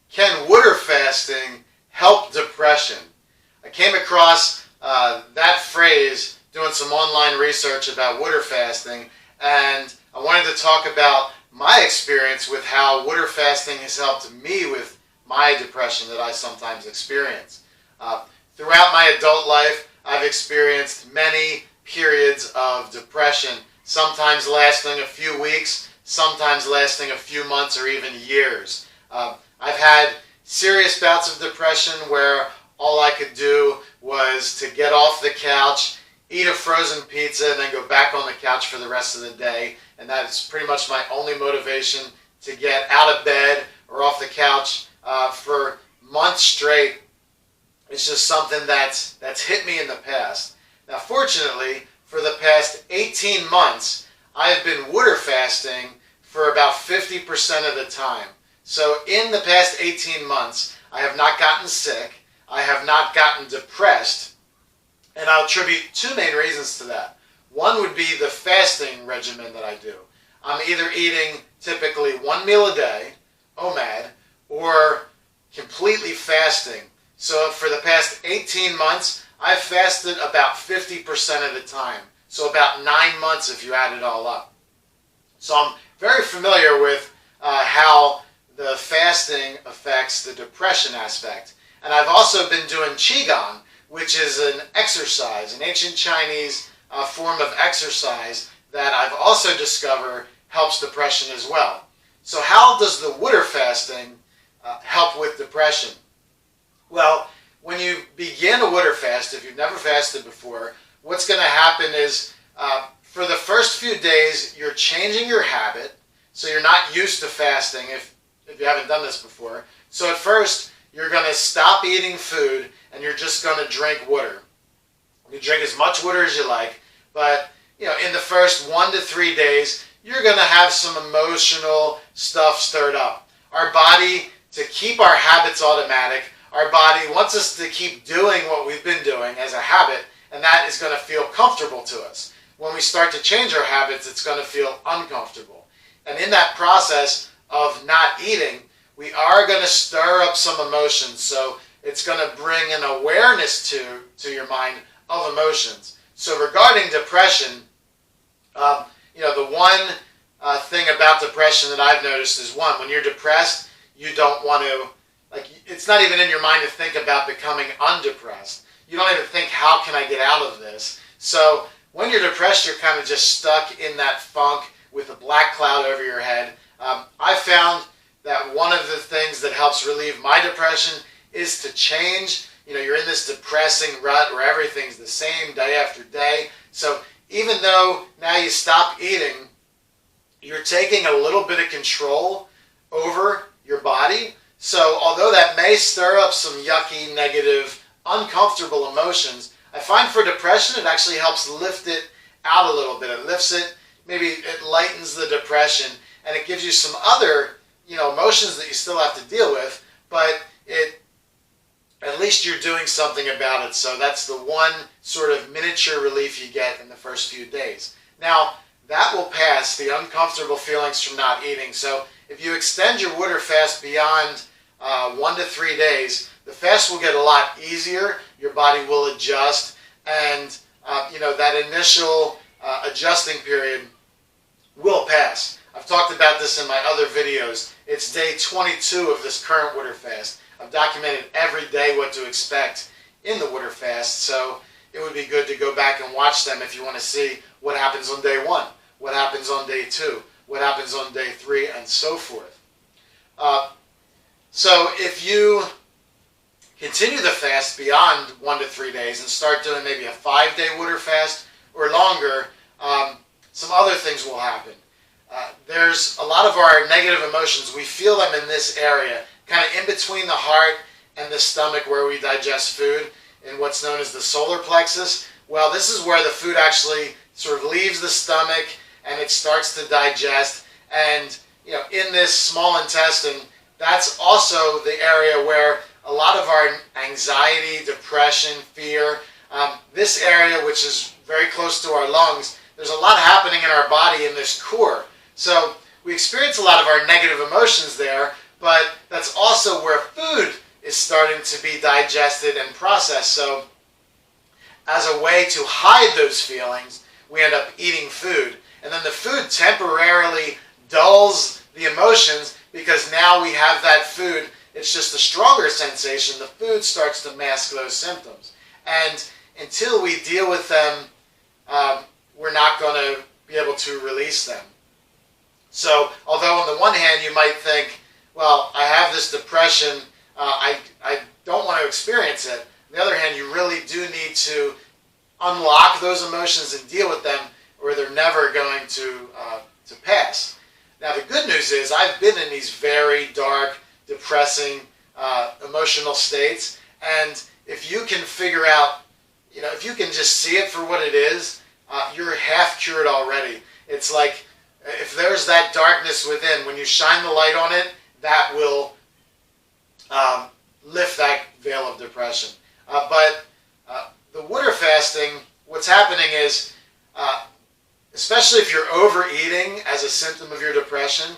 Can water fasting help depression? I came across that phrase doing some online research about water fasting, and I wanted to talk about my experience with how water fasting has helped me with my depression that I sometimes experience. Throughout my adult life, I've experienced many periods of depression, sometimes lasting a few weeks, sometimes lasting a few months or even years. I've had serious bouts of depression where all I could do was to get off the couch, eat a frozen pizza, and then go back on the couch for the rest of the day. And that is pretty much my only motivation to get out of bed or off the couch for months straight. It's just something that's hit me in the past. Now, fortunately, for the past 18 months, I've been water fasting for about 50% of the time. So in the past 18 months, I have not gotten sick, I have not gotten depressed, and I'll attribute two main reasons to that. One would be the fasting regimen that I do. I'm either eating typically one meal a day, OMAD, or completely fasting. So for the past 18 months, I've fasted about 50% of the time. So about 9 months if you add it all up. So I'm very familiar with how the fasting affects the depression aspect. And I've also been doing Qigong, which is an exercise, an ancient Chinese form of exercise that I've also discovered helps depression as well. So how does the water fasting help with depression? Well, when you begin a water fast, if you've never fasted before, what's going to happen is for the first few days, you're changing your habit. So you're not used to fasting if you haven't done this before. So at first, you're going to stop eating food and you're just going to drink water. You drink as much water as you like, but in the first 1 to 3 days, you're going to have some emotional stuff stirred up. Our body, to keep our habits automatic, our body wants us to keep doing what we've been doing as a habit, and that is going to feel comfortable to us. When we start to change our habits, it's going to feel uncomfortable. And in that process of not eating, we are going to stir up some emotions. So it's going to bring an awareness to your mind of emotions. So regarding depression, the one thing about depression that I've noticed is, one, when you're depressed, you don't want to, it's not even in your mind to think about becoming undepressed. You don't even think, how can I get out of this? So when you're depressed, you're kind of just stuck in that funk with a black cloud over your head. I found that one of the things that helps relieve my depression is to change. You're in this depressing rut where everything's the same day after day. So even though now you stop eating, you're taking a little bit of control over your body. So although that may stir up some yucky, negative, uncomfortable emotions, I find for depression it actually helps lift it out a little bit. It lifts it, maybe it lightens the depression, and it gives you some other emotions that you still have to deal with, but at least you're doing something about it. So that's the one sort of miniature relief you get in the first few days. Now, that will pass, the uncomfortable feelings from not eating. So if you extend your water fast beyond 1 to 3 days, the fast will get a lot easier, your body will adjust, and that initial adjusting period will pass. I've talked about this in my other videos. It's day 22 of this current water fast. I've documented every day what to expect in the water fast, so it would be good to go back and watch them if you want to see what happens on day 1, what happens on day 2, what happens on day 3, and so forth. So if you continue the fast beyond 1 to 3 days and start doing maybe a 5-day water fast or longer, some other things will happen. There's a lot of our negative emotions. We feel them in this area, kind of in between the heart and the stomach where we digest food, in what's known as the solar plexus. Well, this is where the food actually sort of leaves the stomach and it starts to digest. And in this small intestine, that's also the area where a lot of our anxiety, depression, fear, this area, which is very close to our lungs, there's a lot happening in our body in this core. So we experience a lot of our negative emotions there, but that's also where food is starting to be digested and processed. So as a way to hide those feelings, we end up eating food. And then the food temporarily dulls the emotions because now we have that food. It's just a stronger sensation. The food starts to mask those symptoms. And until we deal with them, we're not going to be able to release them. So although on the one hand you might think, well, I have this depression, I don't want to experience it. On the other hand, you really do need to unlock those emotions and deal with them, or they're never going to pass. Now the good news is I've been in these very dark, depressing, emotional states, and if you can figure out, if you can just see it for what it is, you're half cured already. It's like if there's that darkness within, when you shine the light on it, that will lift that veil of depression. But the water fasting, what's happening is, especially if you're overeating as a symptom of your depression,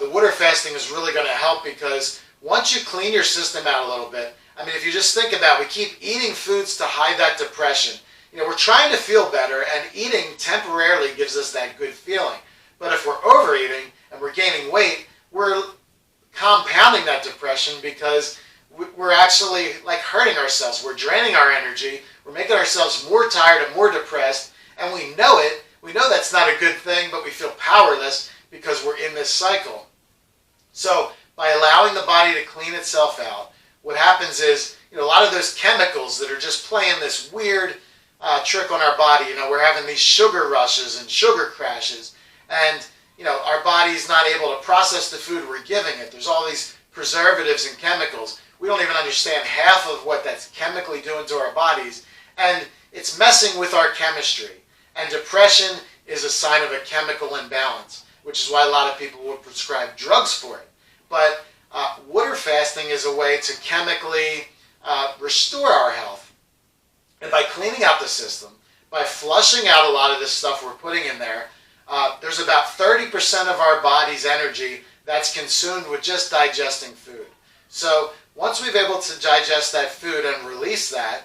the water fasting is really going to help, because once you clean your system out a little bit, I mean, if you just think about it, we keep eating foods to hide that depression. We're trying to feel better, and eating temporarily gives us that good feeling. But if we're overeating and we're gaining weight, we're compounding that depression, because we're actually like hurting ourselves. We're draining our energy. We're making ourselves more tired and more depressed, and we know it. We know that's not a good thing, but we feel powerless because we're in this cycle. So by allowing the body to clean itself out, what happens is, a lot of those chemicals that are just playing this weird trick on our body, we're having these sugar rushes and sugar crashes, and our body's not able to process the food we're giving it. There's all these preservatives and chemicals. We don't even understand half of what that's chemically doing to our bodies, and it's messing with our chemistry. And depression is a sign of a chemical imbalance, which is why a lot of people would prescribe drugs for it. But water fasting is a way to chemically restore our health. And by cleaning out the system, by flushing out a lot of this stuff we're putting in there, there's about 30% of our body's energy that's consumed with just digesting food. So once we've able to digest that food and release that,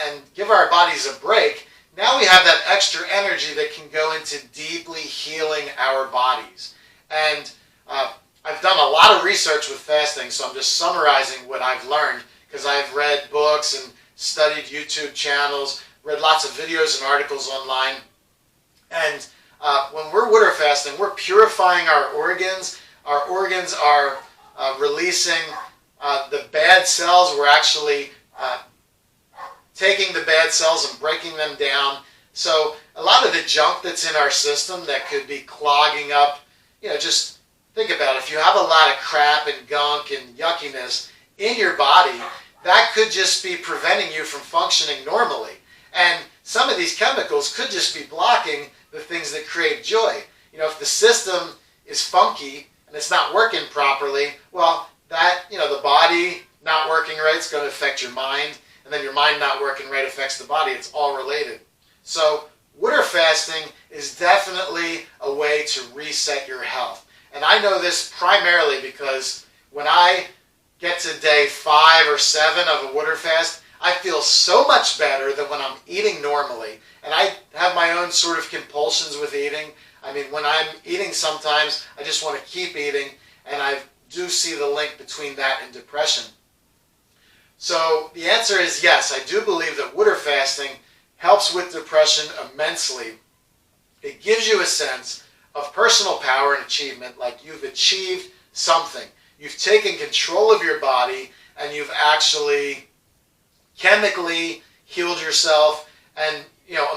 and give our bodies a break, now we have that extra energy that can go into deeply healing our bodies. And I've done a lot of research with fasting, so I'm just summarizing what I've learned, because I've read books and studied YouTube channels, read lots of videos and articles online. And when we're water fasting, we're purifying our organs. Our organs are releasing the bad cells. We're actually taking the bad cells and breaking them down. So a lot of the junk that's in our system that could be clogging up, just think about it. If you have a lot of crap and gunk and yuckiness in your body, that could just be preventing you from functioning normally. And some of these chemicals could just be blocking the things that create joy. If the system is funky and it's not working properly, well, that, the body not working right is going to affect your mind, and then your mind not working right affects the body. It's all related. So water fasting is definitely a way to reset your health. And I know this primarily because when I get to day 5 or 7 of a water fast, I feel so much better than when I'm eating normally. And I have my own sort of compulsions with eating. I mean, when I'm eating sometimes, I just want to keep eating, and I do see the link between that and depression. So the answer is yes, I do believe that water fasting helps with depression immensely. It gives you a sense of personal power and achievement, like you've achieved something. You've taken control of your body, and you've actually chemically healed yourself. And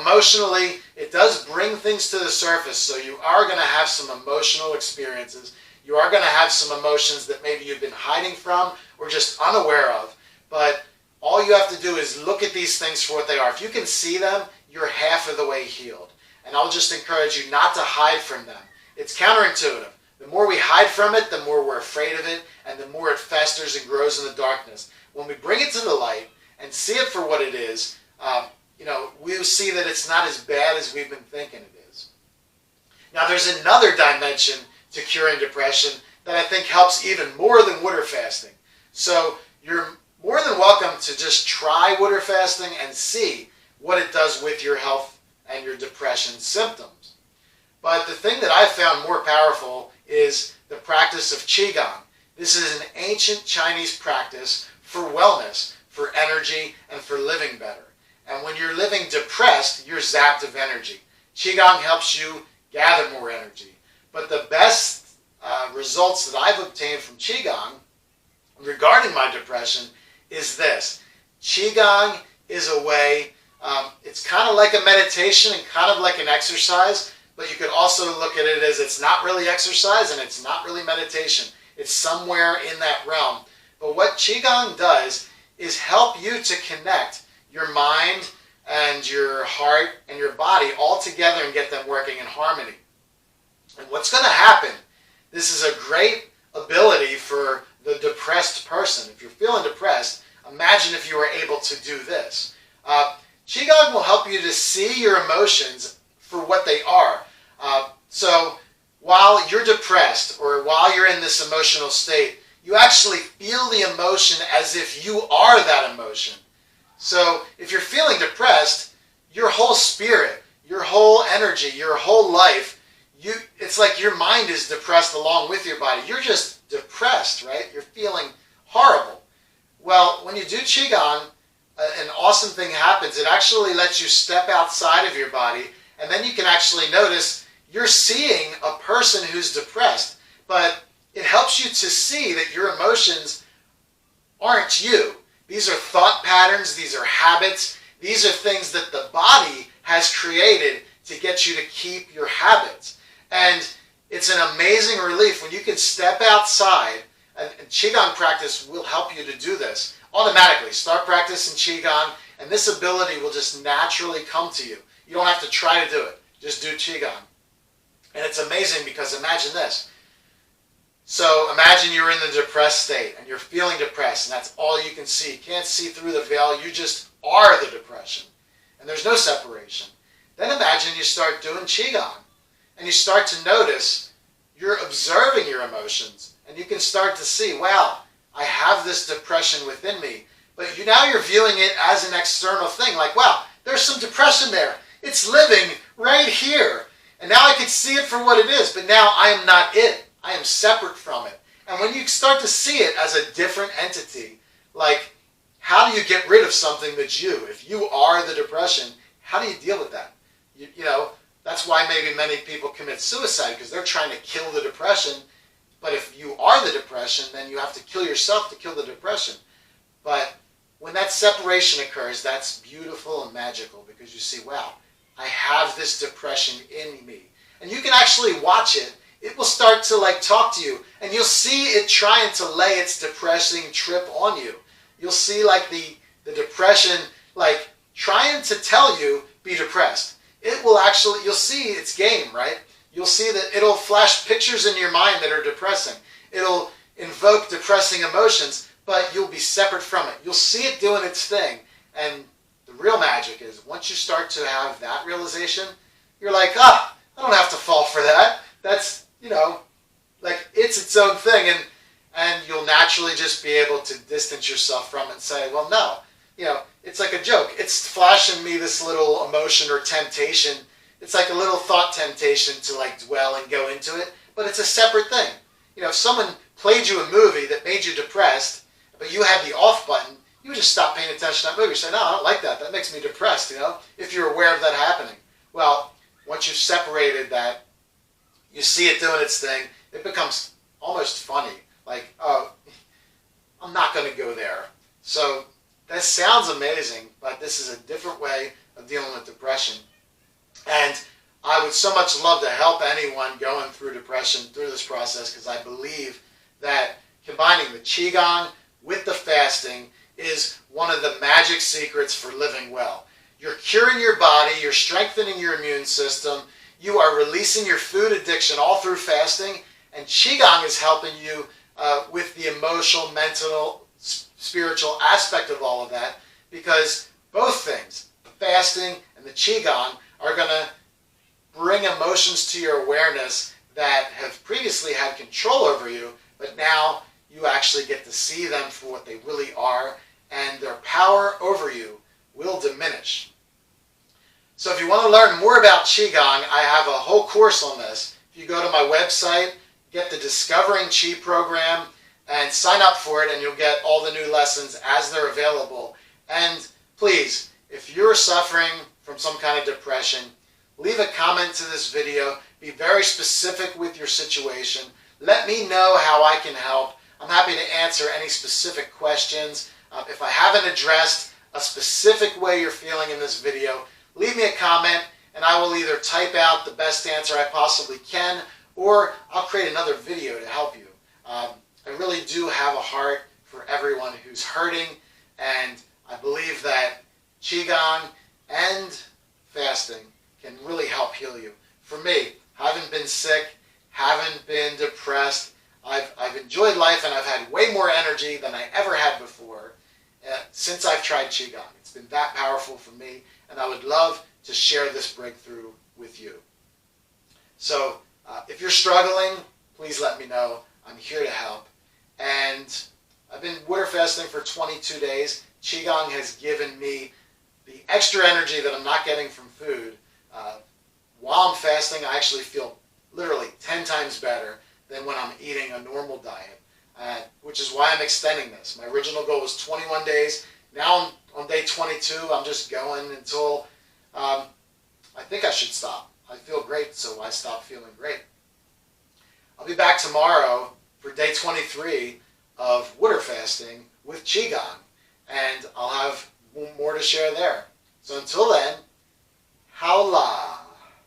emotionally, it does bring things to the surface. So you are going to have some emotional experiences. You are going to have some emotions that maybe you've been hiding from or just unaware of. But all you have to do is look at these things for what they are. If you can see them, you're half of the way healed. And I'll just encourage you not to hide from them. It's counterintuitive. The more we hide from it, the more we're afraid of it, and the more it festers and grows in the darkness. When we bring it to the light and see it for what it is, we'll see that it's not as bad as we've been thinking it is. Now, there's another dimension to curing depression that I think helps even more than water fasting. So you're more than welcome to just try water fasting and see what it does with your health and your depression symptoms. But the thing that I've found more powerful is the practice of Qigong. This is an ancient Chinese practice for wellness, for energy, and for living better. And when you're living depressed, you're zapped of energy. Qigong helps you gather more energy. But the best results that I've obtained from Qigong regarding my depression is this. Qigong is a way, it's kind of like a meditation and kind of like an exercise, but you could also look at it as it's not really exercise and it's not really meditation. It's somewhere in that realm. But what Qigong does is help you to connect your mind and your heart and your body all together and get them working in harmony. And what's going to happen, this is a great ability for the depressed person. If you're feeling depressed, imagine if you were able to do this. Qigong will help you to see your emotions for what they are. So while you're depressed or while you're in this emotional state, you actually feel the emotion as if you are that emotion. So if you're feeling depressed, your whole spirit, your whole energy, your whole life, it's like your mind is depressed along with your body. You're just depressed, right? You're feeling horrible. Well, when you do Qigong, an awesome thing happens. It actually lets you step outside of your body, and then you can actually notice you're seeing a person who's depressed, but it helps you to see that your emotions aren't you. These are thought patterns, these are habits, these are things that the body has created to get you to keep your habits. And it's an amazing relief when you can step outside, and Qigong practice will help you to do this automatically. Start practicing Qigong, and this ability will just naturally come to you. You don't have to try to do it. Just do Qigong. And it's amazing because imagine this. So imagine you're in the depressed state and you're feeling depressed and that's all you can see. You can't see through the veil. You just are the depression. And there's no separation. Then imagine you start doing Qigong and you start to notice you're observing your emotions and you can start to see, wow, I have this depression within me. But now you're viewing it as an external thing. Like, wow, there's some depression there. It's living right here. And now I can see it for what it is. But now I am not it. I am separate from it. And when you start to see it as a different entity, like, how do you get rid of something that's you? If you are the depression, how do you deal with that? You know, that's why maybe many people commit suicide, because they're trying to kill the depression. But if you are the depression, then you have to kill yourself to kill the depression. But when that separation occurs, that's beautiful and magical, because you see, wow, I have this depression in me. And you can actually watch it. It will start to talk to you, and you'll see it trying to lay its depressing trip on you. You'll see the depression trying to tell you be depressed. It will actually, you'll see its game, right? You'll see that it'll flash pictures in your mind that are depressing. It'll invoke depressing emotions, but you'll be separate from it. You'll see it doing its thing, and the real magic is once you start to have that realization, you're like, I don't have to fall for that. That's, it's its own thing, and you'll naturally just be able to distance yourself from it and say, well, no, it's like a joke. It's flashing me this little emotion or temptation. It's like a little thought temptation to dwell and go into it, but it's a separate thing. If someone played you a movie that made you depressed, but you had the off button, you would just stop paying attention to that movie. You say, no, I don't like that. That makes me depressed, if you're aware of that happening. Well, once you've separated that, you see it doing its thing, it becomes almost funny. Oh, I'm not going to go there. So that sounds amazing, but this is a different way of dealing with depression. And I would so much love to help anyone going through depression through this process, because I believe that combining the Qigong with the fasting is one of the magic secrets for living well. You're curing your body, you're strengthening your immune system, you are releasing your food addiction all through fasting, and Qigong is helping you with the emotional, mental, spiritual aspect of all of that, because both things, the fasting and the Qigong, are going to bring emotions to your awareness that have previously had control over you, but now you actually get to see them for what they really are, and their power over you will diminish. So if you want to learn more about Qigong, I have a whole course on this. If you go to my website, get the Discovering Qi program, and sign up for it, and you'll get all the new lessons as they're available. And please, if you're suffering from some kind of depression, leave a comment to this video. Be very specific with your situation. Let me know how I can help. I'm happy to answer any specific questions. If I haven't addressed a specific way you're feeling in this video, leave me a comment and I will either type out the best answer I possibly can, or I'll create another video to help you. I really do have a heart for everyone who's hurting, and I believe that Qigong and fasting can really help heal you. For me, haven't been sick, haven't been depressed. I've enjoyed life, and I've had way more energy than I ever had before since I've tried Qigong. It's been that powerful for me, and I would love to share this breakthrough with you. So if you're struggling, please let me know. I'm here to help. And I've been water fasting for 22 days. Qigong has given me the extra energy that I'm not getting from food. While I'm fasting, I actually feel literally 10 times better than when I'm eating a normal diet, which is why I'm extending this. My original goal was 21 days. Now on day 22, I'm just going until I think I should stop. I feel great, so I stop feeling great. I'll be back tomorrow for day 23 of water fasting with Qigong, and I'll have more to share there. So until then, howla.